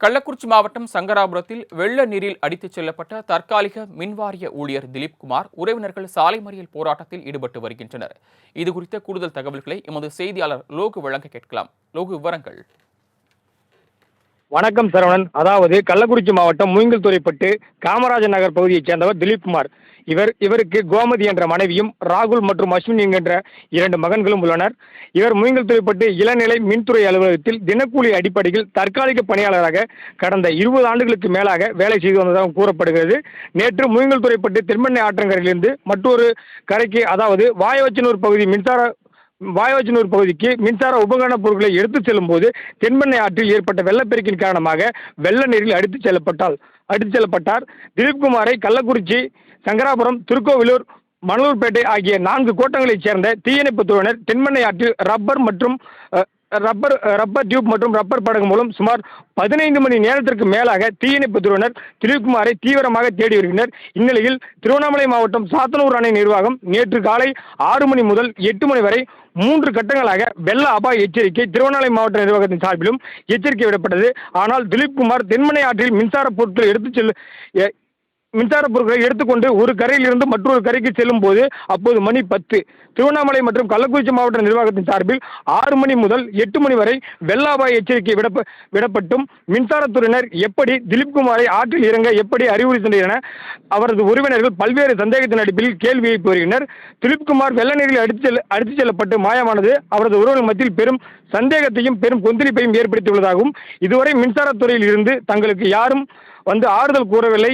கள்ளக்குறிச்சி மாவட்டம் சங்கராபுரத்தில் வெள்ள நீரில் அடித்துச் செல்லப்பட்ட தற்காலிக மின்வாரிய ஊழியர் திலீப்குமார் உறவினர்கள் சாலை மறியல் போராட்டத்தில் ஈடுபட்டு வருகின்றனர். இதுகுறித்த கூடுதல் தகவல்களை எமது செய்தியாளர் லோகு வழங்க கேட்கலாம். லோகு, விவரங்கள். வணக்கம் சரவணன். அதாவது கள்ளக்குறிச்சி மாவட்டம் மூங்கில்துறைப்பட்டு காமராஜர் நகர் பகுதியைச் சேர்ந்தவர் திலீப்குமார். இவருக்கு கோமதி என்ற மனைவியும் ராகுல் மற்றும் அஸ்வின் என்கின்ற 2 மகன்களும் உள்ளனர். இவர் மூங்கில்துறைப்பட்டு இளநிலை மின்துறை அலுவலகத்தில் தினக்கூலி அடிப்படையில் தற்காலிக பணியாளராக கடந்த 20 ஆண்டுகளுக்கு மேலாக வேலை செய்து வந்ததாக கூறப்படுகிறது. நேற்று மூங்கில்துறைப்பட்டு தென்பெண்ணை ஆற்றங்கரையிலிருந்து மற்றொரு கரைக்கு, அதாவது வாயவச்சனூர் பகுதிக்கு மின்சார உபகரண பொருட்களை எடுத்துச் செல்லும் போது தென்பெண்ணை ஆற்றில் ஏற்பட்ட வெள்ளப்பெருக்கின் காரணமாக வெள்ள நீரில் அடித்துச் செல்லப்பட்டார். திலீப்குமாரை கள்ளக்குறிச்சி, சங்கராபுரம், திருக்கோவிலூர், மணலூர்பேட்டை ஆகிய 4 கோட்டங்களைச் சேர்ந்த தீயணைப்புத் துறையினர் தென்பெண்ணை ஆற்றில் ரப்பர் டியூப் மற்றும் ரப்பர் படகு மூலம் சுமார் 15 மணி நேரத்திற்கு மேலாக தீயணைப்புத் துறையினர் திலீப்குமாரை தீவிரமாக தேடி வருகின்றனர். இந்நிலையில் திருவண்ணாமலை மாவட்டம் சாத்தனூர் அணை நிர்வாகம் நேற்று காலை 6 மணி முதல் 8 மணி வரை 3 கட்டங்களாக வெள்ள அபாய எச்சரிக்கை திருவண்ணாமலை மாவட்ட நிர்வாகத்தின் சார்பிலும் எச்சரிக்கை விடப்பட்டது. ஆனால் திலீப்குமார் தென்பெண்ணை ஆற்றில் மின்சார பொருட்களை எடுத்துக்கொண்டு ஒரு கரையில் இருந்து மற்றொரு கரைக்கு செல்லும் போது அப்போது மணி 10. திருவண்ணாமலை மற்றும் கள்ளக்குறிச்சி மாவட்ட நிர்வாகத்தின் சார்பில் 6 மணி முதல் 8 மணி வரை வெள்ள அபாய எச்சரிக்கை விடப்பட்டும் மின்சாரத்துறையினர் எப்படி திலீப்குமாரை ஆற்றில் இறங்க எப்படி அறிவுறுத்தினர் என அவரது உறவினர்கள் பல்வேறு சந்தேகத்தின் அடிப்படையில் கேள்வி எழுப்பி வருகின்றனர். திலீப்குமார் வெள்ள நீரில் அடித்துச் செல்லப்பட்டு மாயமானது அவரது உறவினர் மத்தியில் பெரும் சந்தேகத்தையும் பெரும் கொந்தளிப்பையும் ஏற்படுத்தியுள்ளதாகவும், இதுவரை மின்சாரத்துறையில் இருந்து தங்களுக்கு யாரும் வந்து ஆறுதல் கூறவில்லை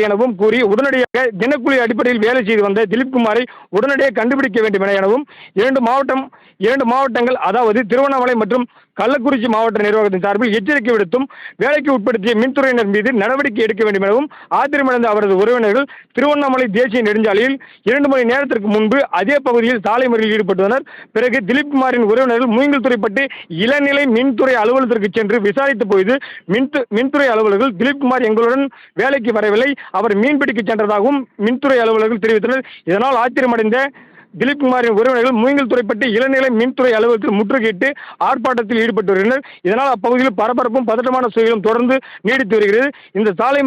எனவும் கூறி உடனடியாக தினக்கூலி அடிப்படையில் வேலை செய்து வந்த திலீப்குமாரை உடனடியாக கண்டுபிடிக்க வேண்டும் எனவும் 2 மாவட்டங்கள், அதாவது திருவண்ணாமலை மற்றும் கள்ளக்குறிச்சி மாவட்ட நிர்வாகத்தின் சார்பில் எச்சரிக்கை விடுத்தும் வேலைக்கு உட்படுத்திய மின்துறையினர் மீது நடவடிக்கை எடுக்க வேண்டும் எனவும் ஆத்திரமடைந்த அவரது உறவினர்கள் திருவண்ணாமலை தேசிய நெடுஞ்சாலையில் 2 மணி நேரத்திற்கு முன்பு அதே பகுதியில் சாலை மறியலில் ஈடுபட்டனர். பிறகு திலீப்குமாரின் உறவினர்கள் மூங்கில்துறைப்பட்டு இளநிலை மின்துறை அலுவலகத்திற்கு சென்று விசாரித்த போது மின்துறை அலுவலர்கள் திலீப்குமார் எங்களுடன் வேலைக்கு வரவில்லை, அவர் மீன்பிடிக்க சென்றதாகவும் மின்துறை அலுவலர்கள் தெரிவித்தனர். இதனால் ஆத்திரமடைந்த திலீப்குமாரின் உறவினர்கள் மூங்கில்துறைப்பட்டு இளநிலை மின்துறை அலுவலகத்தில் முற்றுகையிட்டு ஆர்ப்பாட்டத்தில் ஈடுபட்டு வருகின்றனர். இதனால் அப்பகுதியில் பரபரப்பும் பதட்டமான சூழலும் தொடர்ந்து நீடித்து வருகிறது. இந்த சாலை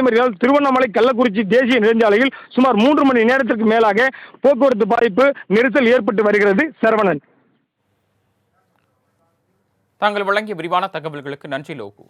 மறியலால் திருவண்ணாமலை கள்ளக்குறிச்சி தேசிய நெடுஞ்சாலையில் சுமார் 3 மணி நேரத்திற்கு மேலாக போக்குவரத்து பாதிப்பு நெரிசல் ஏற்பட்டு வருகிறது. சரவணன், தாங்கள் வழங்கிய விரிவான தகவல்களுக்கு நன்றி லோகு.